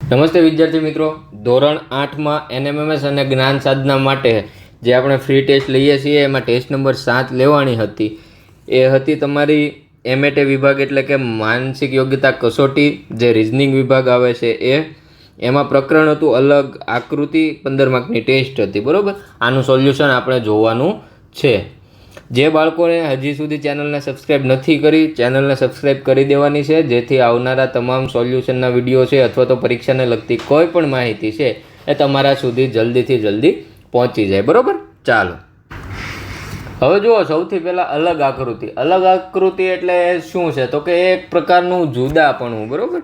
નમસ્તે વિદ્યાર્થી મિત્રો, ધોરણ 8માં NMMS અને જ્ઞાન સાધના માટે જે આપણે ફ્રી ટેસ્ટ લઈએ છીએ એમાં ટેસ્ટ નંબર 7 લેવાની હતી. એ હતી તમારી MAT વિભાગ એટલે કે માનસિક યોગ્યતા કસોટી, જે રિઝનિંગ વિભાગ આવે છે એમાં પ્રકરણ હતું અલગ આકૃતિ, 15 માર્કની ટેસ્ટ હતી. બરાબર, આનું સોલ્યુશન આપણે જોવાનું છે. જે બાળકોને હજી સુધી ચેનલને સબસ્ક્રાઈબ નથી કરી, ચેનલને સબસ્ક્રાઈબ કરી દેવાની છે, જેથી આવનારા તમામ સોલ્યુશનના વિડીયો છે અથવા તો પરીક્ષાને લગતી કોઈ પણ માહિતી છે એ તમારા સુધી જલ્દીથી જલ્દી પહોંચી જાય. બરાબર, ચાલો હવે જુઓ. સૌથી પહેલાં અલગ આકૃતિ. અલગ આકૃતિ એટલે શું છે? તો કે એક પ્રકારનું જુદાપણું. બરાબર,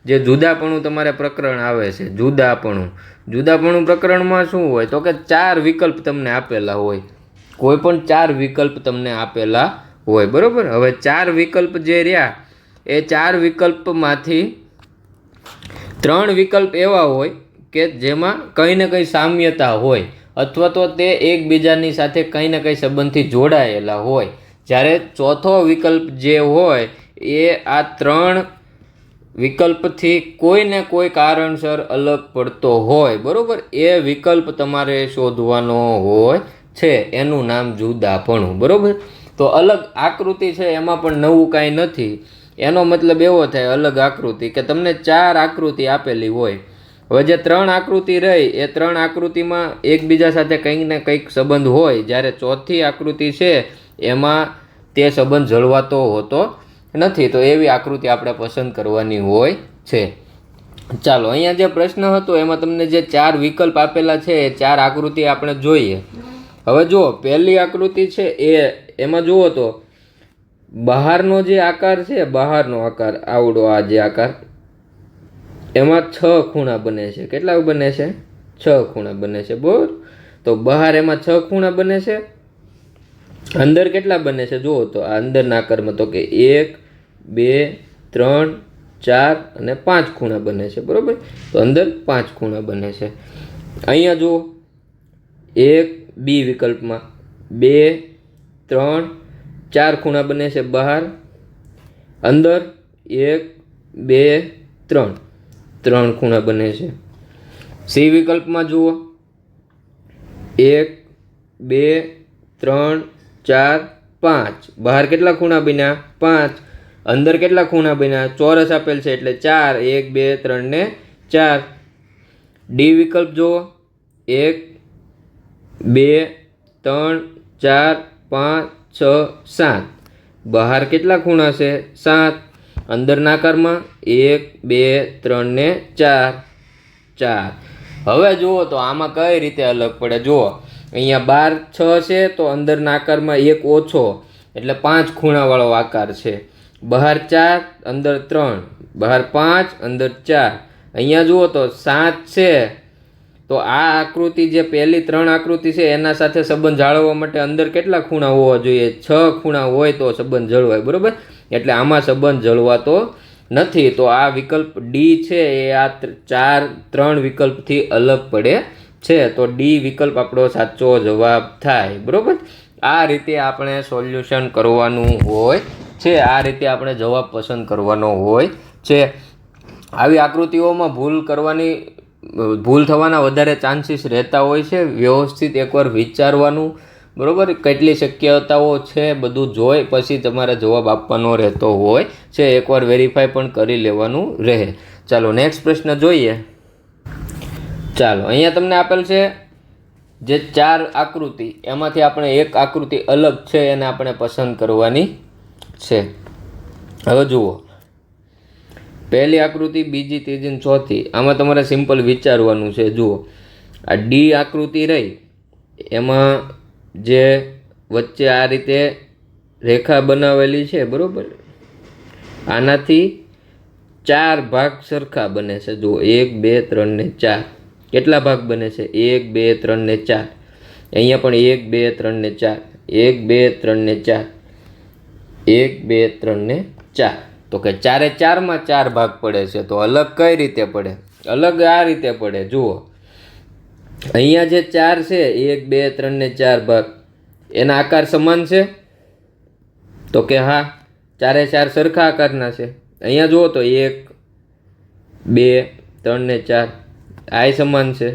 જે જુદાપણું તમારે પ્રકરણ આવે છે, જુદાપણું પ્રકરણમાં શું હોય? તો કે 4 વિકલ્પ તમને આપેલા હોય. કોઈ પણ 4 વિકલ્પ તમને આપેલા હોય. બરાબર, હવે 4 વિકલ્પ જે રહ્યા એ 4 વિકલ્પમાંથી 3 વિકલ્પ એવા હોય કે જેમાં કંઈ ને કંઈ સામ્યતા હોય અથવા તો તે એકબીજાની સાથે કંઈ ને કંઈ સંબંધથી જોડાયેલા હોય. જ્યારે ચોથો વિકલ્પ જે હોય એ આ 3 વિકલ્પથી કોઈ ને કોઈ કારણસર અલગ પડતો હોય. બરાબર, એ વિકલ્પ તમારે શોધવાનો હોય છે, એનું નામ જુદાપણું. બરાબર, તો અલગ આકૃતિ છે એમાં પણ નવું કાંઈ નથી. એનો મતલબ એવો થાય અલગ આકૃતિ કે તમને 4 આકૃતિ આપેલી હોય. હવે જે 3 આકૃતિ રહી એ 3 આકૃતિમાં એકબીજા સાથે કંઈક ને કંઈક સંબંધ હોય, જ્યારે ચોથી આકૃતિ છે એમાં તે સંબંધ જળવાતો હોતો નથી. તો એવી આકૃતિ આપણે પસંદ કરવાની હોય છે. ચાલો, અહીંયા જે પ્રશ્ન હતો એમાં તમને જે 4 વિકલ્પ આપેલા છે એ 4 આકૃતિ આપણે જોઈએ. હવે જુઓ, પહેલી આકૃતિ છે એમાં જુઓ તો બહારનો જે આકાર છે, બહારનો આકાર આવડો આ જે આકાર, એમાં 6 ખૂણા બને છે. કેટલા બને છે? 6 ખૂણા બને છે. બરાબર, તો બહાર એમાં 6 ખૂણા બને છે. અંદર કેટલા બને છે જુઓ તો આ અંદરના આકારમાં, તો કે 1 2 3 4 અને 5 ખૂણા બને છે. બરાબર, તો અંદર 5 ખૂણા બને છે. અહીંયા જુઓ, 1 બી વિકલ્પમાં 2 3 4 ખૂણા બને છે બહાર. અંદર 1 2 3 ખૂણા બને છે. સી વિકલ્પમાં જુઓ, 1 2 3 4 5. બહાર કેટલા ખૂણા બન્યા? 5. અંદર કેટલા ખૂણા બન્યા? ચોરસ આપેલ છે એટલે 4. 1 2 3 ને 4. ડી વિકલ્પ જુઓ, 1 2 3 4 5 6 7. બહાર કેટલા ખૂણા છે? 7. અંદરના આકારમાં 1 2 3 ને 4. હવે જુઓ તો આમાં કઈ રીતે અલગ પડે. જુઓ, અહીંયા બહાર 6 છે તો અંદરના આકારમાં 1 ઓછો એટલે 5 ખૂણાવાળો આકાર છે. બહાર 4, અંદર 3. બહાર 5, અંદર 4. અહીંયા જુઓ તો 7 છે, તો આ આકૃતિ જે પહેલી 3 આકૃતિ છે એના સાથે સંબંધ જાળવવા માટે અંદર કેટલા ખૂણા હોવા જોઈએ? 6 ખૂણા હોય તો સંબંધ જળવાય. બરાબર, એટલે આમાં સંબંધ જળવાતો નથી. તો આ વિકલ્પ ડી છે એ આ 3 વિકલ્પથી અલગ પડે છે. તો ડી વિકલ્પ આપણો સાચો જવાબ થાય. બરાબર, આ રીતે આપણે સોલ્યુશન કરવાનું હોય છે. આ રીતે આપણે જવાબ પસંદ કરવાનો હોય છે. આવી આકૃતિઓમાં ભૂલ થવાના વધારે ચાન્સીસ રહેતા હોય છે. વ્યવસ્થિત એકવાર વિચારવાનું. બરાબર, કેટલી શક્યતાઓ છે બધું જોઈ પછી તમારે જવાબ આપવાનો રહેતો હોય છે. એકવાર વેરીફાઈ પણ કરી લેવાનું રહે. ચાલો નેક્સ્ટ પ્રશ્ન જોઈએ. ચાલો, અહીંયા તમને આપેલ છે જે 4 આકૃતિ, એમાંથી આપણે એક આકૃતિ અલગ છે એને આપણે પસંદ કરવાની છે. હવે જુઓ, પહેલી આકૃતિ, બીજી, ત્રીજી અને ચોથી. આમાં તમારે સિમ્પલ વિચારવાનું છે. જુઓ, આ ડી આકૃતિ રહી એમાં જે વચ્ચે આ રીતે રેખા બનાવેલી છે, બરાબર, આનાથી 4 ભાગ સરખા બને છે. જુઓ, 1 2 3 ને 4. કેટલા ભાગ બને છે? 1 2 3 ને 4. અહીંયા પણ 1 2 3 ને 4. 1 2 3 ને 4. 1 2 3 ને 4. તો કે 4 એ 4માં 4 ભાગ પડે છે. તો અલગ કઈ રીતે પડે? અલગ આ રીતે પડે. જુઓ, અહીંયા જે 4 છે, 1 2 3 ને 4 ભાગ, એના આકાર સમાન છે? તો કે હા, 4 એ 4 સરખા આકારના છે. અહીંયા જુઓ તો 1 2 3 ને 4 આ સમાન છે,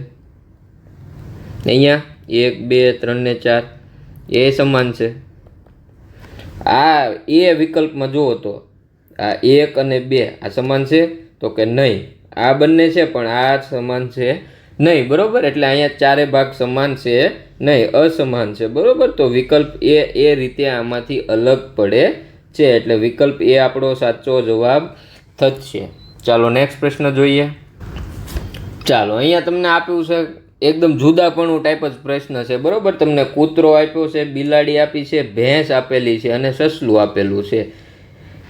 અહીંયા 1 2 3 ને 4 એ સમાન છે. આ એ વિકલ્પમાં જુઓ તો આ 1 અને 2 આ સમાન છે તો કે નહીં, આ બંને છે પણ આ સમાન છે નહીં, બરોબર. એટલે અહીંયા ચારે ભાગ સમાન છે નહીં, અસમાન છે, બરોબર. તો વિકલ્પ એ રીતે આમાંથી અલગ પડે છે, એટલે વિકલ્પ એ આપણો સાચો જવાબ થશે. ચાલો નેક્સ્ટ પ્રશ્ન જોઈએ. ચાલો અહીંયા તમને આપ્યું છે એકદમ જુદાપણું ટાઈપ જ પ્રશ્ન છે, બરોબર. તમને કૂતરો આપ્યો છે, બિલાડી આપી છે, ભેંસ આપેલી છે અને સસલું આપેલું છે.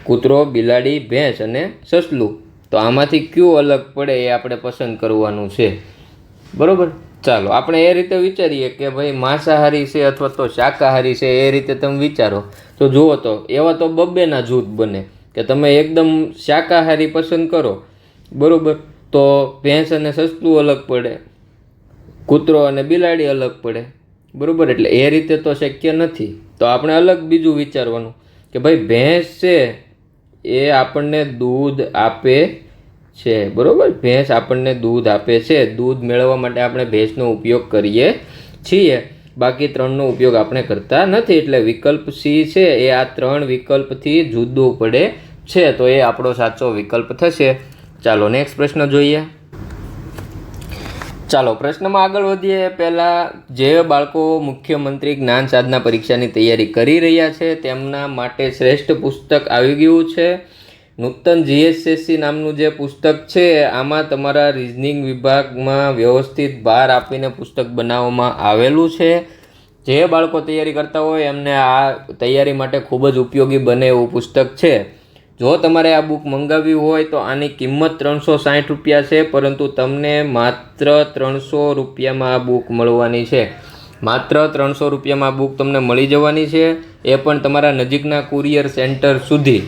કૂતરો, બિલાડી, ભેંસ અને સસલું. તો આમાંથી કયું અલગ પડે એ આપણે પસંદ કરવાનું છે, બરોબર. ચાલો આપણે એ રીતે વિચારીએ કે ભાઈ માંસાહારી છે અથવા તો શાકાહારી છે, એ રીતે તમે વિચારો તો જુઓ તો એવા તો બબ્બેના જૂથ બને કે તમે એકદમ શાકાહારી પસંદ કરો, બરોબર, તો ભેંસ અને સસલું અલગ પડે, કૂતરો અને બિલાડી અલગ પડે, બરોબર. એટલે એ રીતે તો શક્ય નથી. તો આપણે અલગ બીજું વિચારવાનું કે ભાઈ ભેંસ છે એ આપણને દૂધ આપે છે, બરોબર. ભેંસ આપણને દૂધ આપે છે, દૂધ મેળવવા માટે આપણે ભેંસનો ઉપયોગ કરીએ છીએ, બાકી 3નો ઉપયોગ આપણે કરતા નથી. એટલે વિકલ્પ સી છે એ આ 3 વિકલ્પથી જુદું પડે છે, તો એ આપણો સાચો વિકલ્પ થશે. ચાલો નેક્સ્ટ પ્રશ્ન જોઈએ. ચાલો પ્રશ્નમાં આગળ વધીએ. પહેલાં જે બાળકો મુખ્યમંત્રી જ્ઞાન સાધના પરીક્ષાની તૈયારી કરી રહ્યા છે તેમના માટે શ્રેષ્ઠ પુસ્તક આવી ગયું છે. નૂતન જીએસએસસી નામનું જે પુસ્તક છે આમાં તમારા રિઝનિંગ વિભાગમાં વ્યવસ્થિત ભાર આપીને પુસ્તક બનાવવામાં આવેલું છે. જે બાળકો તૈયારી કરતા હોય એમને આ તૈયારી માટે ખૂબ જ ઉપયોગી બને એવું પુસ્તક છે. જો તમારે આ બુક મંગાવવી હોય તો આની કિંમત 360 રૂપિયા છે, પરંતુ તમને માત્ર 300 રૂપિયામાં આ બુક મળવાની છે. માત્ર 300 રૂપિયામાં આ બુક તમને મળી જવાની છે, એ પણ તમારા નજીકના કુરિયર સેન્ટર સુધી.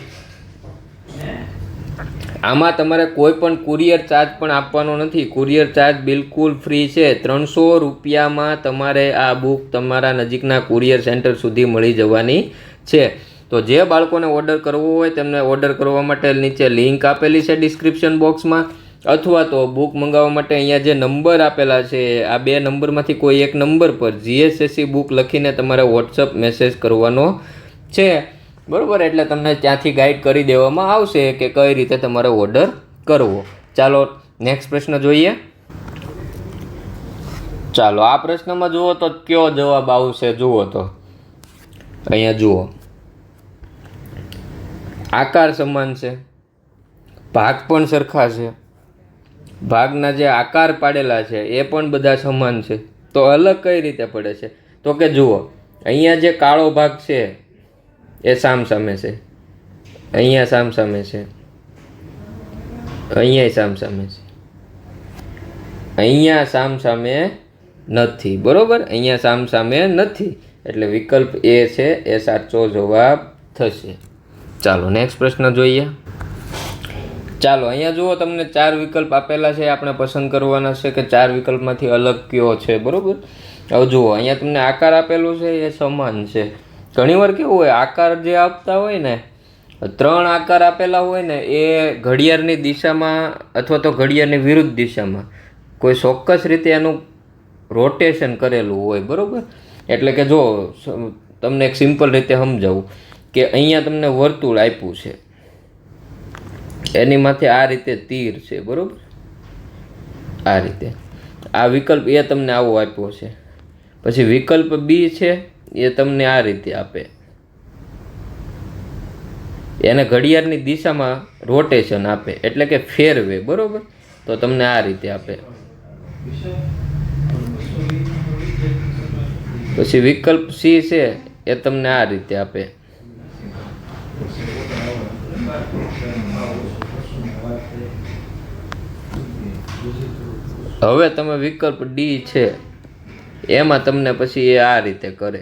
આમાં તમારે કોઈ પણ કુરિયર ચાર્જ પણ આપવાનો નથી, કુરિયર ચાર્જ બિલકુલ ફ્રી છે. 300 રૂપિયામાં તમારે આ બુક તમારા નજીકના કુરિયર સેન્ટર સુધી મળી જવાની છે. તો જે બાળકોને ઓર્ડર કરવો હોય તેમને ઓર્ડર કરવા માટે નીચે લિંક આપેલી છે ડિસ્ક્રિપ્શન બોક્સમાં, અથવા તો બુક મંગાવવા માટે અહીંયા જે નંબર આપેલા છે આ 2 નંબરમાંથી કોઈ એક નંબર પર જીએસએસસી બુક લખીને તમારે વોટ્સઅપ મેસેજ કરવાનો છે, બરાબર. એટલે તમને ત્યાંથી ગાઈડ કરી દેવામાં આવશે કે કઈ રીતે તમારે ઓર્ડર કરવો. ચાલો નેક્સ્ટ પ્રશ્ન જોઈએ. ચાલો આ પ્રશ્નમાં જુઓ તો કયો જવાબ આવશે, જુઓ તો અહીંયા જુઓ, આકાર સમાન છે, ભાગ પણ સરખા છે, ભાગના જે આકાર પાડેલા છે એ પણ બધા સમાન છે, તો અલગ કઈ રીતે પડે છે? તો કે જુઓ અહીંયા જે કાળો ભાગ છે એ સામસામે છે, અહીંયા સામસામે છે, અહીંયા સામસામે છે, અહીંયા સામસામે નથી, બરોબર. અહીંયા સામસામે નથી, એટલે વિકલ્પ એ છે એ સાચો જવાબ થશે. ચાલો નેક્સ્ટ પ્રશ્ન જોઈએ. ચાલો અહીંયા જુઓ તમને 4 વિકલ્પ આપેલા છે, આપણે પસંદ કરવાના છે કે 4 વિકલ્પમાંથી અલગ કયો છે, બરોબર. હવે જુઓ અહીંયા તમને આકાર આપેલું છે એ સમાન છે. ઘણીવાર કેવું હોય આકાર જે આપતા હોય ને, 3 આકાર આપેલા હોય ને એ ઘડિયાળની દિશામાં અથવા તો ઘડિયાળની વિરુદ્ધ દિશામાં કોઈ ચોક્કસ રીતે એનું રોટેશન કરેલું હોય, બરોબર. એટલે કે જો તમને એક સિમ્પલ રીતે સમજાવું કે અહીંયા તમને વર્તુળ આપ્યું છે, એની માથે આ રીતે તીર છે, બરોબર, આ રીતે. આ વિકલ્પ એ તમને આવો આપ્યો છે. પછી વિકલ્પ બી છે એ તમને આ રીતે આપે, એને ઘડિયાળની દિશામાં રોટેશન આપે એટલે કે ફેરવે, બરોબર. તો તમને આ રીતે આપે. પછી વિકલ્પ સી છે એ તમને આ રીતે આપે. હવે તમે વિકલ્પ ડી છે એમાં તમને પછી એ આ રીતે કરે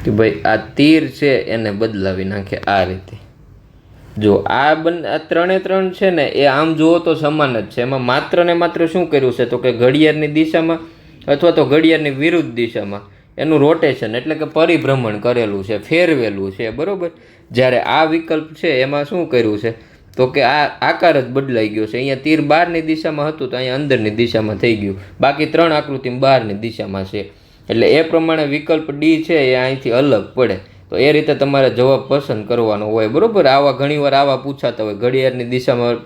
કે ભાઈ આ તીર છે એને બદલાવી નાખે આ રીતે. જો આ ત્રણે ત્રણ છે ને એ આમ જુઓ તો સમાન જ છે, એમાં માત્ર ને માત્ર શું કર્યું છે તો કે ઘડિયાળની દિશામાં અથવા તો ઘડિયાળની વિરુદ્ધ દિશામાં એનું રોટેશન એટલે કે પરિભ્રમણ કરેલું છે, ફેરવેલું છે, બરોબર. જ્યારે આ વિકલ્પ છે એમાં શું કર્યું છે તો કે આ આકાર જ બદલાઈ ગયો છે. અહીંયા તીર બહારની દિશામાં હતું તો અહીંયા અંદરની દિશામાં થઈ ગયું. બાકી 3 આકૃતિ બહારની દિશામાં છે. એટલે એ પ્રમાણે વિકલ્પ ડી છે એ અહીંથી અલગ પડે. તો એ રીતે તમારે જવાબ પસંદ કરવાનો હોય, બરાબર. આવા ઘણીવાર આવા પૂછાતા હોય, ઘડિયાળની દિશામાં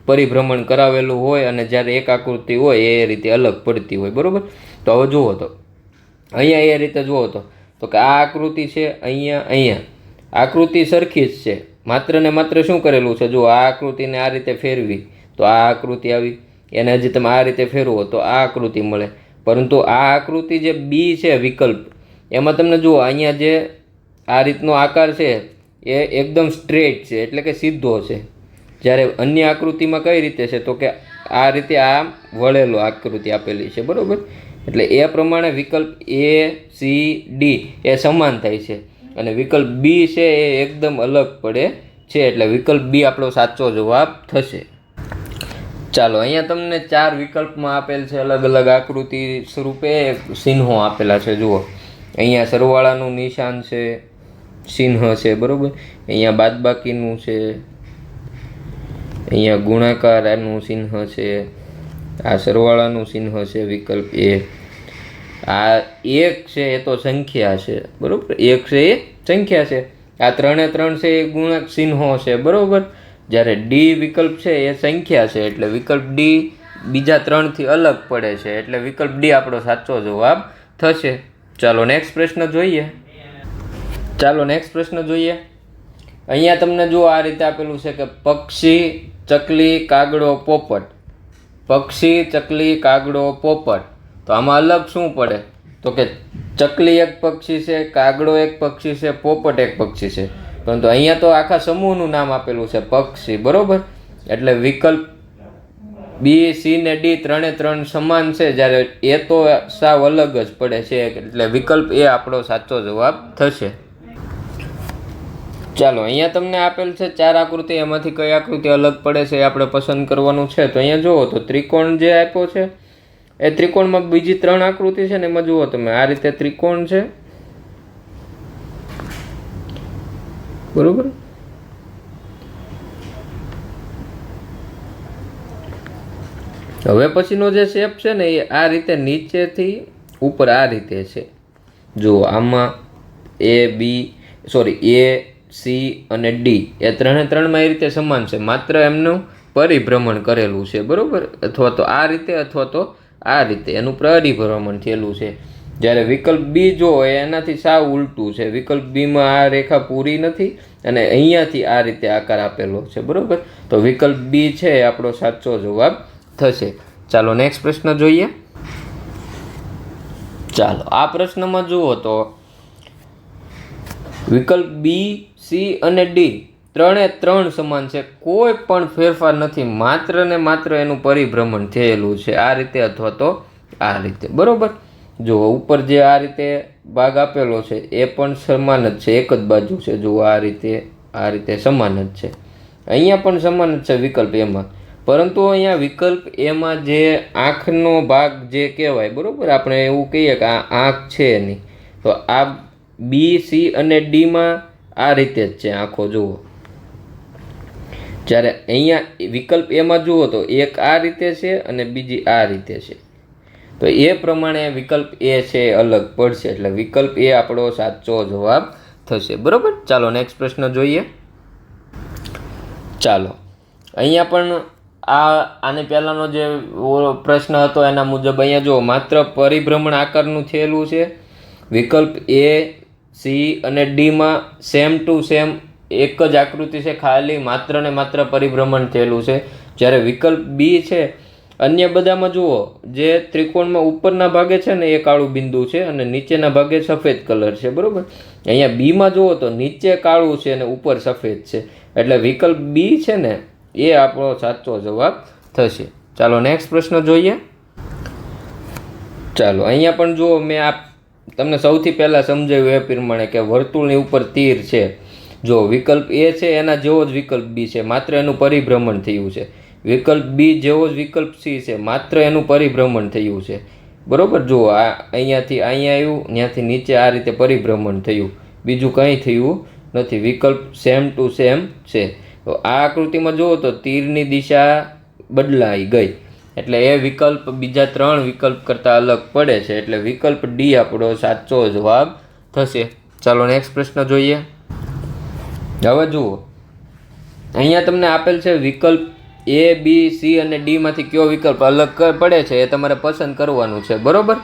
પરિભ્રમણ કરાવેલું હોય અને જ્યારે એક આકૃતિ હોય એ રીતે અલગ પડતી હોય, બરાબર. તો હવે જુઓ તો અહીંયા એ રીતે જુઓ તો કે આ આકૃતિ છે, અહીંયા આકૃતિ સરખી જ છે, માત્ર ને માત્ર શું કરેલું છે, જો આ આકૃતિને આ રીતે ફેરવી તો આ આકૃતિ આવી, એને હજી તમે આ રીતે ફેરવો તો આ આકૃતિ મળે. પરંતુ આ આકૃતિ જે બી છે વિકલ્પ, એમાં તમને જુઓ અહીંયા જે આ રીતનો આકાર છે એ એકદમ સ્ટ્રેટ છે, એટલે કે સીધો છે. જ્યારે અન્ય આકૃતિમાં કઈ રીતે છે તો કે આ રીતે આ વળેલો આકૃતિ આપેલી છે, બરાબર. એટલે એ પ્રમાણે વિકલ્પ એ સી ડી એ સમાન થાય છે અને વિકલ્પ બી છે એ એકદમ અલગ પડે છે. એટલે વિકલ્પ બી આપણો સાચો જવાબ થશે. ચાલો, અહીંયા તમને 4 વિકલ્પમાં આપેલ છે, અલગ અલગ આકૃતિ સ્વરૂપે ચિહ્નો આપેલા છે. જુઓ, અહીંયા સરવાળાનું નિશાન છે, ચિહ્ન છે, બરાબર. અહીંયા બાદબાકીનું છે, અહીંયા ગુણાકારનું ચિહ્ન છે, આ સરવાળાનું ચિહ્ન છે વિકલ્પ એ. આ 1 છે એ તો સંખ્યા છે, બરાબર. 1 છે એ સંખ્યા છે. આ 3 3 છે એ ગુણક ચિહ્નો છે, બરાબર. જ્યારે ડી વિકલ્પ છે એ સંખ્યા છે, એટલે વિકલ્પ ડી બીજા 3 થી અલગ પડે છે, એટલે વિકલ્પ ડી આપણો સાચો જવાબ થશે. ચાલો નેક્સ્ટ પ્રશ્ન જોઈએ. અહીંયા તમને જો આ રીતે આપેલું છે કે પક્ષી, ચકલી, કાગડો, પોપટ. પક્ષી, ચકલી, કાગડો, પોપટ. તો આમાં અલગ શું પડે તો કે ચકલી એક પક્ષી છે, કાગડો એક પક્ષી છે, પોપટ એક પક્ષી છે. પરંતુ અહીંયા તો આખા સમૂહનું નામ આપેલું છે પક્ષી, બરાબર. એટલે વિકલ્પ બી, સી ને ડી 3 સમાન છે, જ્યારે એ તો સાવ અલગ જ પડે છે. એટલે વિકલ્પ એ આપણો સાચો જવાબ થશે. ચાલો, અહીંયા તમને આપેલ છે 4 આકૃતિ, એમાંથી કઈ આકૃતિ અલગ પડે છે એ આપણે પસંદ કરવાનું છે. તો અહીંયા જુઓ તો ત્રિકોણ જે આપ્યો છે એ ત્રિકોણમાં બીજી 3 આકૃતિ છે ને એમાં જુઓ તમે આ રીતે ત્રિકોણ છે, બરોબર. હવે પછીનો જે શેપ છે ને એ આ રીતે નીચેથી ઉપર આ રીતે છે. જુઓ, આમાં એ, સી અને ડી એ 3માં એ રીતે સમાન છે, માત્ર એમનું પરિભ્રમણ કરેલું છે, બરોબર. અથવા તો આ રીતે અથવા તો આ રીતે એનું પરિભ્રમણ થયેલું છે. જ્યારે વિકલ્પ બી જો એનાથી સાવ ઉલટું છે. વિકલ્પ બીમાં આ રેખા પૂરી નથી અને અહીંયાથી આ રીતે આકાર આપેલો છે, બરોબર. તો વિકલ્પ બી છે એ આપણો સાચો જવાબ થશે. ચાલો નેક્સ્ટ પ્રશ્ન જોઈએ. ચાલો, આ પ્રશ્નમાં જુઓ તો વિકલ્પ બી, સી અને ડી 3 સમાન છે, કોઈ પણ ફેરફાર નથી, માત્ર ને માત્ર એનું પરિભ્રમણ થયેલું છે આ રીતે અથવા તો આ રીતે, બરોબર. જુઓ, ઉપર જે આ રીતે ભાગ આપેલો છે એ પણ સમાન જ છે, એક જ બાજુ છે. જુઓ, આ રીતે સમાન જ છે. અહીંયા પણ સમાન જ છે વિકલ્પ એમાં. પરંતુ અહીંયા વિકલ્પ એમાં જે આંખનો ભાગ જે કહેવાય, બરોબર, આપણે એવું કહીએ કે આ આંખ છે એની, તો આ બી, સી અને ડીમાં આ રીતે જ છે આંખો. જુઓ, જ્યારે અહીંયા વિકલ્પ એમાં જુઓ તો એક આ રીતે છે અને બીજી આ રીતે છે. તો એ પ્રમાણે વિકલ્પ એ છે અલગ પડશે. એટલે વિકલ્પ એ આપણો સાચો જવાબ થશે, બરોબર. ચાલો નેક્સ્ટ પ્રશ્ન જોઈએ. ચાલો, અહીંયા પણ આને પહેલાંનો જે પ્રશ્ન હતો એના મુજબ અહીંયા જુઓ, માત્ર પરિભ્રમણ આકારનું થયેલું છે. વિકલ્પ એ, સી અને ડીમાં સેમ ટુ સેમ એક જ આકૃતિ છે, ખાલી માત્ર ને માત્ર પરિભ્રમણ થયેલું છે. જ્યારે વિકલ્પ બી છે અન્ય બધામાં જુઓ, જે ત્રિકોણમાં ઉપરના ભાગે છે ને એ કાળું બિંદુ છે અને નીચેના ભાગે સફેદ કલર છે, બરોબર. અહીંયા બીમાં જુઓ તો નીચે કાળું છે અને ઉપર સફેદ છે. એટલે વિકલ્પ બી છે ને એ આપણો સાચો જવાબ થશે. ચાલો નેક્સ્ટ પ્રશ્ન જોઈએ. ચાલો, અહીંયા પણ જુઓ, મેં તમને સૌથી પહેલાં સમજાવ્યું એ પ્રમાણે કે વર્તુળની ઉપર તીર છે. જો વિકલ્પ એ છે એના જેવો જ વિકલ્પ બી છે, માત્ર એનું પરિભ્રમણ થયું છે. વિકલ્પ બી જેવો જ વિકલ્પ સી છે, માત્ર એનું પરિભ્રમણ થયું છે, બરોબર. જુઓ, આ અહીંયાથી અહીંયા આવ્યું, ત્યાંથી નીચે આ રીતે પરિભ્રમણ થયું, બીજું કંઈ થયું નથી. વિકલ્પ સેમ ટુ સેમ છે. તો આ આકૃતિમાં જુઓ તો તીરની દિશા બદલાઈ ગઈ, એટલે એ વિકલ્પ બીજા 3 વિકલ્પ કરતાં અલગ પડે છે, એટલે વિકલ્પ ડી આપણો સાચો જવાબ થશે. ચાલો નેક્સ્ટ પ્રશ્ન જોઈએ. હવે જુઓ, અહીંયા તમને આપેલ છે વિકલ્પ A, B, C અને D માંથી કયો વિકલ્પ અલગ પડે છે એ તમારે પસંદ કરવાનું છે, બરોબર.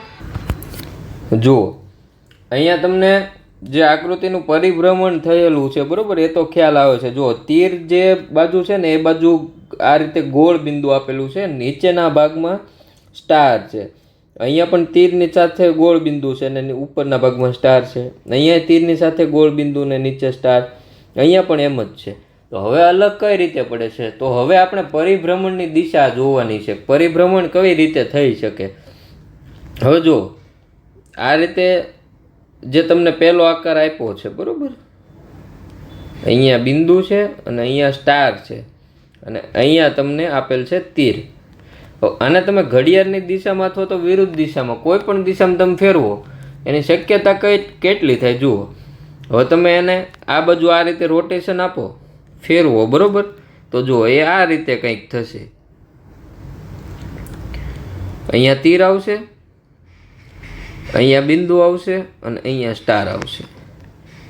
જુઓ, અહીંયા તમને જે આકૃતિનું પરિભ્રમણ થયેલું છે, બરોબર, એ તો ખ્યાલ આવે છે. જુઓ, તીર જે બાજુ છે ને એ બાજુ આ રીતે ગોળ બિંદુ આપેલું છે, નીચેના ભાગમાં સ્ટાર છે. અહીંયા પણ તીરની સાથે ગોળ બિંદુ છે ને ઉપરના ભાગમાં સ્ટાર છે. અહીંયા તીરની સાથે ગોળ બિંદુ ને નીચે સ્ટાર, અહીંયા પણ એમ જ છે. તો હવે અલગ કઈ રીતે પડે છે? તો હવે આપણે પરિભ્રમણની દિશા જોવાની છે. પરિભ્રમણ કઈ રીતે થઈ શકે? હવે જો આ રીતે જે તમને પહેલો આકાર આપ્યો છે, બરોબર, અહીંયા બિંદુ છે અને અહીંયા સ્ટાર છે અને અહીંયા તમને આપેલ છે તીર. આને તમે ઘડિયાળની દિશામાં અથવા તો વિરુદ્ધ દિશામાં કોઈ પણ દિશામાં તમે ફેરવો, એની શક્યતા કેટલી થાય જુઓ. હવે તમે એને આ બાજુ આ રીતે રોટેશન આપો, ફેરવો, બરોબર, તો જુઓ એ આ રીતે કંઈક થશે. અહીંયા તીર આવશે, અહીંયા બિંદુ આવશે અને અહીંયા સ્ટાર આવશે,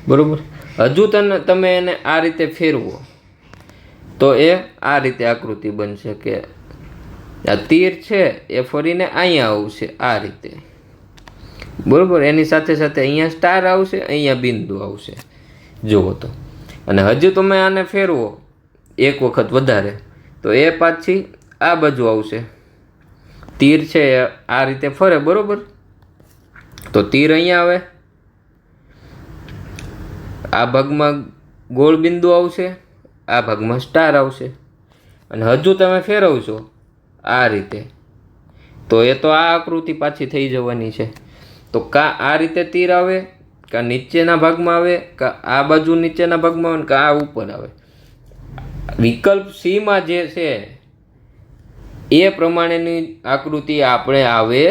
બરોબર. હજુ તમે એને આ રીતે ફેરવો તો એ આ રીતે આકૃતિ બનશે કે આ તીર છે એ ફરીને અહીંયા આવશે આ રીતે, બરોબર. એની સાથે સાથે અહીંયા સ્ટાર આવશે, અહીંયા બિંદુ આવશે, જુઓ તો. અને હજુ તમે આને ફેરવો એક વખત વધારે તો એ પાછી આ બાજુ આવશે. તીર છે આ રીતે ફરે, બરોબર, તો તીર અહીંયા આવે, આ ભાગમાં ગોળ બિંદુ આવશે, આ ભાગમાં સ્ટાર આવશે. અને હજુ તમે ફેરવશો આ રીતે તો એ તો આ આકૃતિ પાછી થઈ જવાની છે. તો કા આ રીતે તીર આવે, કા નીચેના ભાગમાં આવે, કા આ બાજુ નીચેના ભાગમાં આવે, કા આ ઉપર આવે. વિકલ્પ સી માં જે છે એ પ્રમાણેની આકૃતિ આપણે આવે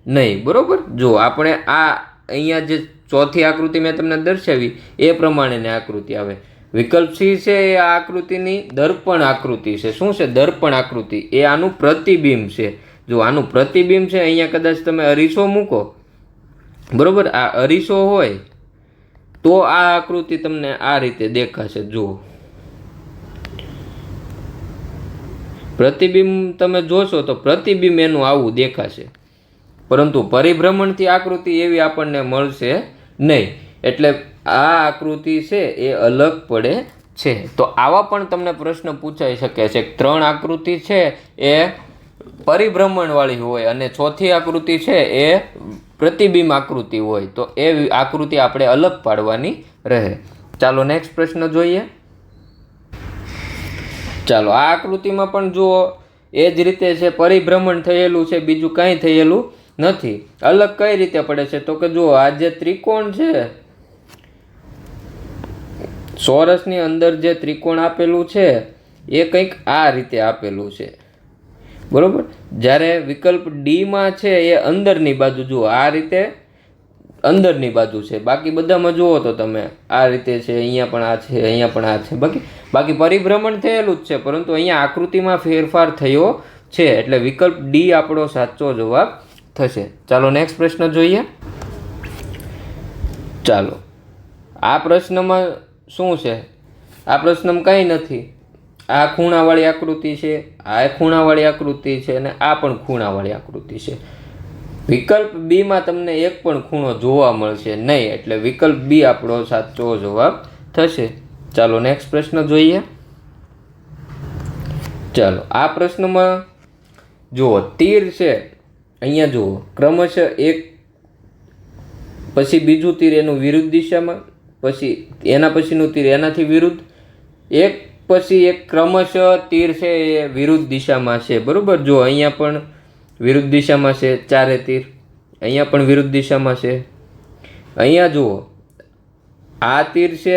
નહીં, બરોબર. જો આપણે આ અહીંયા જે ચોથી આકૃતિ મેં તમને દર્શાવી એ પ્રમાણેની આકૃતિ આવે. વિકલ્પ સી છે એ આ આકૃતિની દર્પણ આકૃતિ છે. શું છે? દર્પણ આકૃતિ. એ આનું પ્રતિબિંબ છે. જો આનું પ્રતિબિંબ છે, અહીંયા કદાચ તમે અરીસો મૂકો, બરોબર, આ અરીસો હોય તો આ આકૃતિ તમને આ રીતે દેખાશે. જુઓ, પ્રતિબિંબ તમે જોશો તો પ્રતિબિંબ એનું આવું દેખાશે, પરંતુ પરિભ્રમણથી આકૃતિ એવી આપણને મળશે નહીં. એટલે આ આકૃતિ છે એ અલગ પડે છે. તો આવા પણ તમને પ્રશ્ન પૂછાઈ શકે છે. 3 આકૃતિ છે એ પરિભ્રમણવાળી હોય અને ચોથી આકૃતિ છે એ પ્રતિબિંબ આકૃતિ હોય, તો એ આકૃતિ આપણે અલગ પાડવાની રહે. ચાલો નેક્સ્ટ પ્રશ્ન જોઈએ. ચાલો, આ આકૃતિમાં પણ જુઓ એ જ રીતે છે, પરિભ્રમણ થયેલું છે, બીજું કાંઈ થયેલું નથી. અલગ કઈ રીતે પડે છે? તો કે જુઓ, આ જે ત્રિકોણ છે, ચોરસની અંદર જે ત્રિકોણ આપેલું છે એ કંઈક આ રીતે આપેલું છે, બરોબર. જ્યારે વિકલ્પ ડી માં છે એ અંદરની બાજુ, જુઓ આ રીતે અંદરની બાજુ છે. બાકી બધામાં જુઓ તો તમે આ રીતે છે, અહીંયા પણ આ છે, અહીંયા પણ આ છે. બાકી પરિભ્રમણ થયેલું જ છે, પરંતુ અહીંયા આકૃતિમાં ફેરફાર થયો છે, એટલે વિકલ્પ ડી આપણો સાચો જવાબ થશે. ચાલો નેક્સ્ટ પ્રશ્ન જોઈએ. ચાલો, આ પ્રશ્નમાં શું છે? આ પ્રશ્નમાં કંઈ નથી. આ ખૂણાવાળી આકૃતિ છે, આ ખૂણાવાળી આકૃતિ છે અને આ પણ ખૂણાવાળી આકૃતિ છે. વિકલ્પ બી માં તમને એક પણ ખૂણો જોવા મળશે નહીં, એટલે વિકલ્પ બી આપણો સાચો જવાબ થશે. ચાલો નેક્સ્ટ પ્રશ્ન જોઈએ. ચાલો, આ પ્રશ્નમાં જુઓ, તીર છે, અહીંયા જુઓ, ક્રમશઃ એક પછી બીજું તીર એનું વિરુદ્ધ દિશામાં, પછી એના પછીનું તીર એનાથી વિરુદ્ધ, એક પછી એક ક્રમશઃ તીર છે એ વિરુદ્ધ દિશામાં છે, બરોબર. જો અહીંયા પણ વિરુદ્ધ દિશામાં છે 4 તીર, અહીંયા પણ વિરુદ્ધ દિશામાં છે. અહીંયા જુઓ, આ તીર છે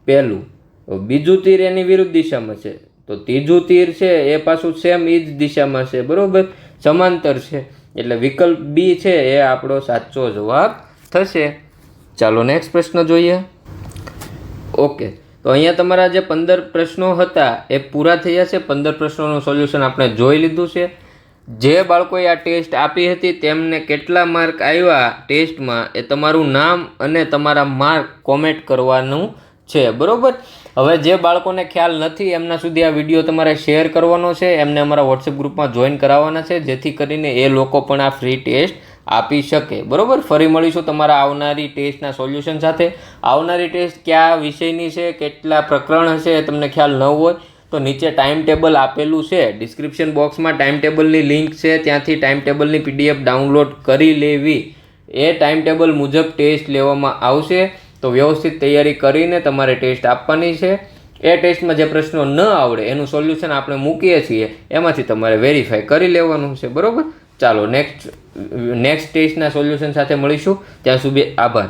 પહેલું, બીજું તીર એની વિરુદ્ધ દિશામાં છે, તો ત્રીજું તીર છે એ પાછું સેમ એ જ દિશામાં છે, બરોબર, સમાંતર છે. એટલે વિકલ્પ બી છે એ આપણો સાચો જવાબ થશે. ચાલો નેક્સ્ટ પ્રશ્ન જોઈએ. ઓકે, તો અહીંયા તમારા જે 15 પ્રશ્નો હતા એ પૂરા થયા છે. 15 પ્રશ્નોનું સોલ્યુશન આપણે જોઈ લીધું છે. જે બાળકોએ આ ટેસ્ટ આપી હતી તેમને કેટલા માર્ક આવ્યા ટેસ્ટમાં એ તમારું નામ અને તમારા માર્ક કોમેન્ટ કરવાનું છે, બરાબર. હવે જે બાળકોને ખ્યાલ નથી એમના સુધી આ વિડીયો તમારે શેર કરવાનો છે, એમને અમારા વોટ્સએપ ગ્રુપમાં જોઈન કરાવવાના છે, જેથી કરીને એ લોકો પણ આ ફ્રી ટેસ્ટ આપી શકે, બરાબર. ફરી મળીશું તમારા આવનારી ટેસ્ટના સોલ્યુશન સાથે. આવનારી ટેસ્ટ કયા વિષયની છે, કેટલા પ્રકરણ હશે એ તમને ખ્યાલ ન હોય તો નીચે ટાઈમ ટેબલ આપેલું છે, ડિસ્ક્રિપ્શન બોક્સમાં ટાઈમ ટેબલની લિંક છે, ત્યાંથી ટાઈમ ટેબલની PDF ડાઉનલોડ કરી લેવી. એ ટાઈમ ટેબલ મુજબ ટેસ્ટ લેવામાં આવશે. તો વ્યવસ્થિત તૈયારી કરીને તમારે ટેસ્ટ આપવાની છે. એ ટેસ્ટમાં જે પ્રશ્નો ન આવડે એનું સોલ્યુશન આપણે મૂકીએ છીએ, એમાંથી તમારે વેરીફાઈ કરી લેવાનું છે, બરાબર. ચાલો નેક્સ્ટ ટેસ્ટના સોલ્યુશન સાથે મળીશું. ત્યાં સુધી આભાર.